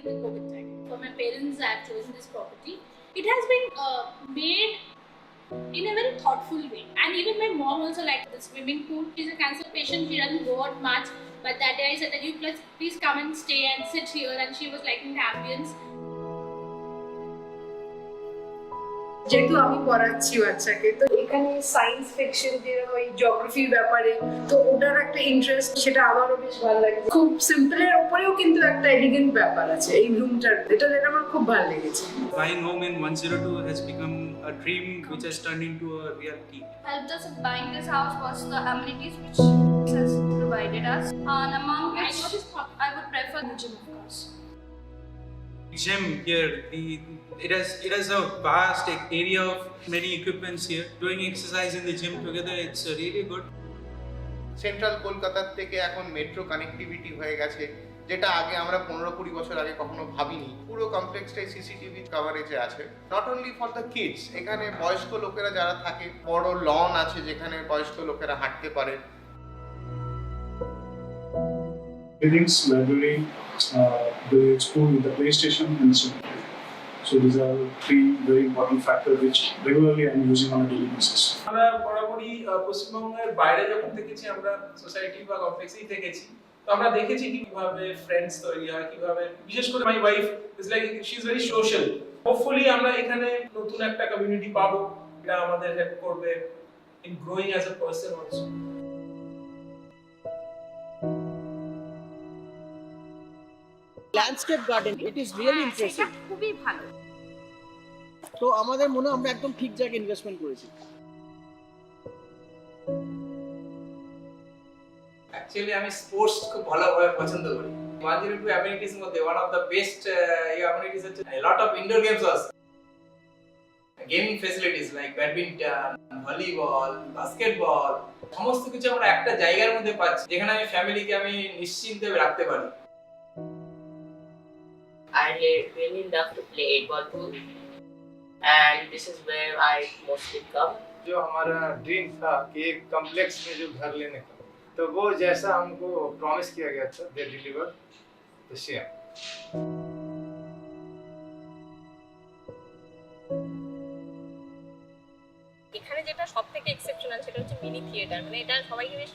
during the COVID time. For my parents, I have chosen this property. It has been made in a very thoughtful way. And even my mom also liked the swimming pool. She's a cancer patient, she doesn't go out much. But that day I said that you please come and stay and sit here, and she was liking the ambience. যেহেতু আমি পড়াচ্ছি বাচ্চাকে, তো এখানে science fiction যে ওই জিওগ্রাফির ব্যাপারে তো ওটার একটা ইন্টারেস্ট, সেটা আমারও বেশ ভালো লাগে। খুব সিম্পলের উপরেও কিন্তু একটা এলিগেন্ট ব্যাপার আছে এই রুমটার, এটা আমার খুব ভালো লেগেছে। Buying home in 102 has become a dream which has turned into a reality. Helped us in buying this house was the amenities which has provided us. And among which I would prefer the gym, of course. Gym here, it has a vast area of many equipments here. Doing exercise in the gym together, it's really good. Central কলকাতার থেকে এখন metro connectivity হয়ে গেছে, যেটা আগে আমরা 15-20 বছর আগে কখনো ভাবিনি। পুরো কমপ্লেক্সটাই সিসিটিভি কভারেজে আছে। Not only for the kids, এখানে বয়স্ক লোকেরা যারা থাকে, বড় লন আছে যেখানে বয়স্ক লোকেরা হাঁটতে পারে। Buildings, library, the school with the PlayStation and the swimming pool. So these are three very important factors which regularly I'm using on a daily basis. আমরা বরাবরই পশ্চিমবঙ্গের বাইরে যখন থেকেছি, আমরা সোসাইটি বা কমপ্লেক্সেই থেকেছি, তো আমরা দেখেছি কিভাবে ফ্রেন্ডস তৈরি হয়, কিভাবে বিশেষ করে my wife is like she is very social. Hopefully আমরা এখানে নতুন একটা কমিউনিটি পাবো, এটা আমাদের হেল্প করবে in growing as a person also. Landscape garden, it is really interesting. খুবই ভালো। তো আমাদের মনে হয় আমরা একদম ঠিক জায়গায় ইনভেস্টমেন্ট করেছি। অ্যাকচুয়ালি আমি স্পোর্টস খুব ভালোভাবে পছন্দ করি। 102 অ্যামিনিটিস মধ্যে one of the best amenities হচ্ছে লট অফ ইনডোর গেমস আছে। Gaming facilities like badminton, volleyball, basketball, সমস্ত কিছু আমরা একটা জায়গার মধ্যে পাচ্ছি, যেখানে আমি ফ্যামিলিকে আমি নিশ্চিন্তে রাখতে পারি। I really love to play 8-ball pool, and this is where I mostly come. जो हमारा ड्रीम था कि एक कॉम्प्लेक्स में जो घर लेने का, तो वो जैसा हमको प्रॉमिस किया गया था, दे डिलीवर द सेम। এখানে যেটা সবথেকে এক্সেপশনাল সেটা হচ্ছে মিনি থিয়েটার। মানে এটা সবাইকে বেশ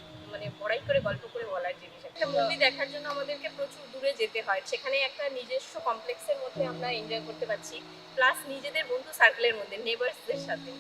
বড়াই করে গল্প করে বলার জিনিস। একটা মুভি দেখার জন্য আমাদেরকে প্রচুর দূরে যেতে হয়, সেখানে একটা নিজস্ব কমপ্লেক্সের মধ্যে আমরা এনজয় করতে পারছি, প্লাস নিজেদের বন্ধু সার্কেলের মধ্যে, নেবার্সদের সাথে।